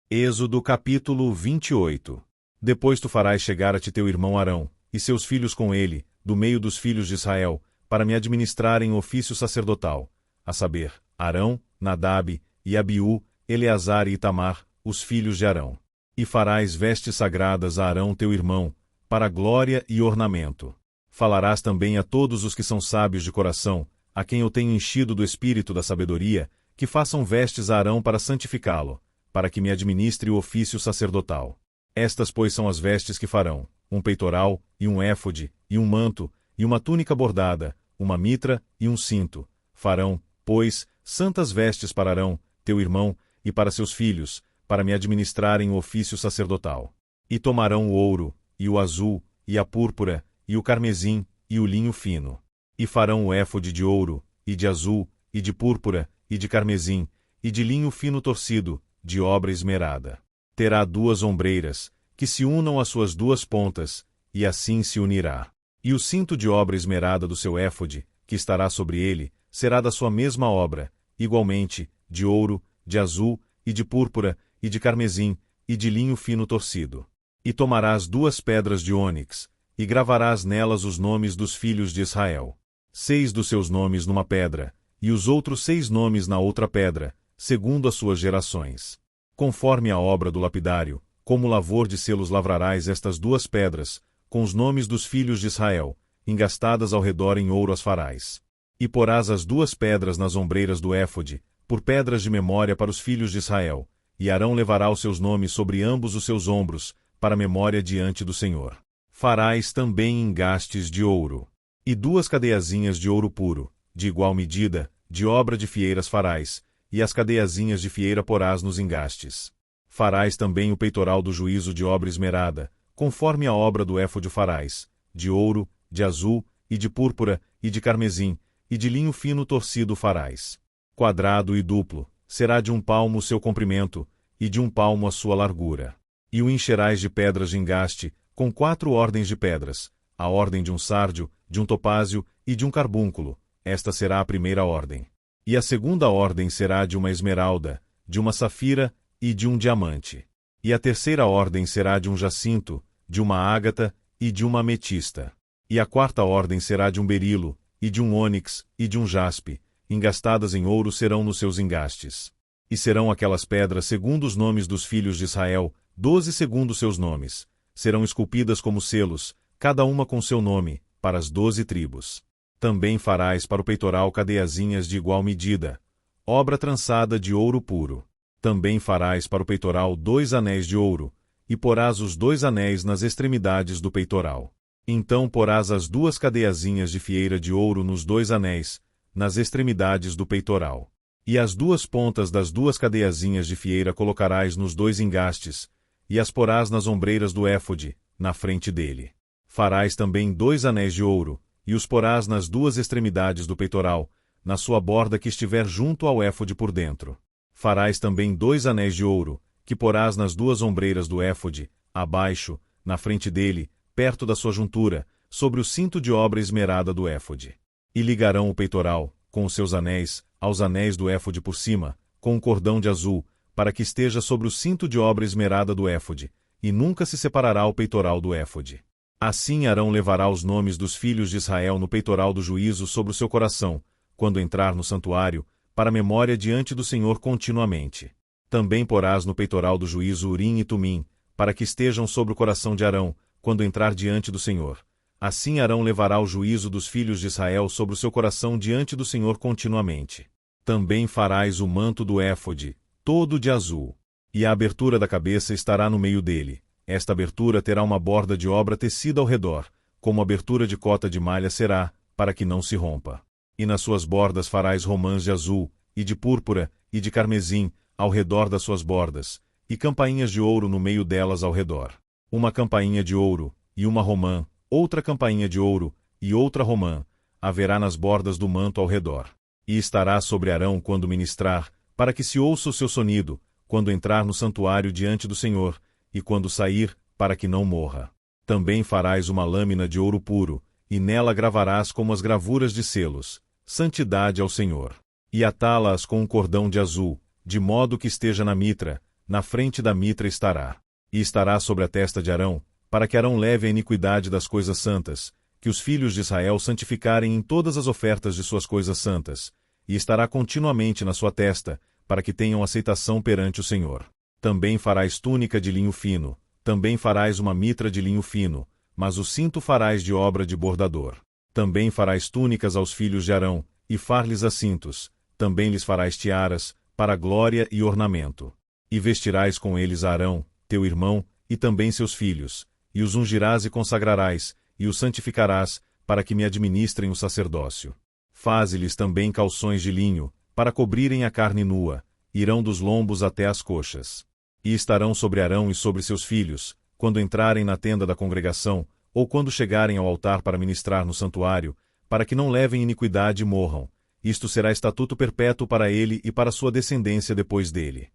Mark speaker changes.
Speaker 1: Êxodo capítulo 28. Depois tu farás chegar a ti teu irmão Arão, e seus filhos com ele, do meio dos filhos de Israel, para me administrarem o ofício sacerdotal, a saber, Arão, Nadab, e Abiú, Eleazar e Itamar, os filhos de Arão. E farás vestes sagradas a Arão teu irmão, para glória e ornamento. Falarás também a todos os que são sábios de coração, a quem eu tenho enchido do espírito da sabedoria, que façam vestes a Arão para santificá-lo, para que me administre o ofício sacerdotal. Estas, pois, são as vestes que farão: um peitoral, e um éfode, e um manto, e uma túnica bordada, uma mitra e um cinto. Farão, pois, santas vestes para Arão, teu irmão, e para seus filhos, para me administrarem o ofício sacerdotal. E tomarão o ouro, e o azul, e a púrpura, e o carmesim, e o linho fino. E farão o éfode de ouro, e de azul, e de púrpura, e de carmesim, e de linho fino torcido, de obra esmerada. Terá 2 ombreiras, que se unam às suas 2 pontas, e assim se unirá. E o cinto de obra esmerada do seu éfode, que estará sobre ele, será da sua mesma obra, igualmente, de ouro, de azul, e de púrpura, e de carmesim, e de linho fino torcido. E tomarás 2 pedras de ônix, e gravarás nelas os nomes dos filhos de Israel. 6 dos seus nomes numa pedra, e os outros 6 nomes na outra pedra, segundo as suas gerações. Conforme a obra do lapidário, como lavor de selos lavrarás estas 2 pedras, com os nomes dos filhos de Israel, engastadas ao redor em ouro as farás. E porás as 2 pedras nas ombreiras do éfode, por pedras de memória para os filhos de Israel, e Arão levará os seus nomes sobre ambos os seus ombros, para memória diante do Senhor. Farás também engastes de ouro. E 2 cadeiazinhas de ouro puro, de igual medida, de obra de fieiras farás, e as cadeiazinhas de fieira porás nos engastes. Farás também o peitoral do juízo de obra esmerada, conforme a obra do éfode farás, de ouro, de azul, e de púrpura, e de carmesim, e de linho fino torcido farás. Quadrado e duplo, será de 1 palmo o seu comprimento, e de 1 palmo a sua largura. E o encherás de pedras de engaste, com 4 ordens de pedras, a ordem de um sárdio, de um topázio e de um carbúnculo. Esta será a primeira ordem. E a segunda ordem será de uma esmeralda, de uma safira e de um diamante. E a terceira ordem será de um jacinto, de uma ágata e de uma ametista. E a quarta ordem será de um berilo, e de um ônix, e de um jaspe, engastadas em ouro serão nos seus engastes. E serão aquelas pedras segundo os nomes dos filhos de Israel, 12 segundo seus nomes. Serão esculpidas como selos, cada uma com seu nome, para as 12 tribos. Também farás para o peitoral cadeiazinhas de igual medida, obra trançada de ouro puro. Também farás para o peitoral 2 anéis de ouro, e porás os 2 anéis nas extremidades do peitoral. Então porás as 2 cadeiazinhas de fieira de ouro nos 2 anéis, nas extremidades do peitoral. E as 2 pontas das 2 cadeiazinhas de fieira colocarás nos 2 engastes, e as porás nas ombreiras do éfode, na frente dele. Farás também 2 anéis de ouro, e os porás nas 2 extremidades do peitoral, na sua borda que estiver junto ao éfode por dentro. Farás também 2 anéis de ouro, que porás nas 2 ombreiras do éfode, abaixo, na frente dele, perto da sua juntura, sobre o cinto de obra esmerada do éfode. E ligarão o peitoral, com os seus anéis, aos anéis do éfode por cima, com um cordão de azul, para que esteja sobre o cinto de obra esmerada do éfode, e nunca se separará o peitoral do éfode. Assim Arão levará os nomes dos filhos de Israel no peitoral do juízo sobre o seu coração, quando entrar no santuário, para memória diante do Senhor continuamente. Também porás no peitoral do juízo Urim e Tumim, para que estejam sobre o coração de Arão, quando entrar diante do Senhor. Assim Arão levará o juízo dos filhos de Israel sobre o seu coração diante do Senhor continuamente. Também farás o manto do éfode, todo de azul. E a abertura da cabeça estará no meio dele. Esta abertura terá uma borda de obra tecida ao redor, como abertura de cota de malha será, para que não se rompa. E nas suas bordas farás romãs de azul, e de púrpura, e de carmesim, ao redor das suas bordas, e campainhas de ouro no meio delas ao redor. Uma campainha de ouro, e uma romã, outra campainha de ouro, e outra romã, haverá nas bordas do manto ao redor. E estará sobre Arão quando ministrar, para que se ouça o seu sonido, quando entrar no santuário diante do Senhor, e quando sair, para que não morra. Também farás uma lâmina de ouro puro, e nela gravarás como as gravuras de selos, santidade ao Senhor. E atá-las com um cordão de azul, de modo que esteja na mitra, na frente da mitra estará. E estará sobre a testa de Arão, para que Arão leve a iniquidade das coisas santas, que os filhos de Israel santificarem em todas as ofertas de suas coisas santas, e estará continuamente na sua testa, para que tenham aceitação perante o Senhor. Também farás túnica de linho fino, também farás uma mitra de linho fino, mas o cinto farás de obra de bordador. Também farás túnicas aos filhos de Arão, e far-lhes a cintos, também lhes farás tiaras, para glória e ornamento. E vestirás com eles a Arão, teu irmão, e também seus filhos, e os ungirás e consagrarás, e os santificarás, para que me administrem o sacerdócio. Faze-lhes também calções de linho, para cobrirem a carne nua, irão dos lombos até as coxas. E estarão sobre Arão e sobre seus filhos, quando entrarem na tenda da congregação, ou quando chegarem ao altar para ministrar no santuário, para que não levem iniquidade e morram. Isto será estatuto perpétuo para ele e para sua descendência depois dele.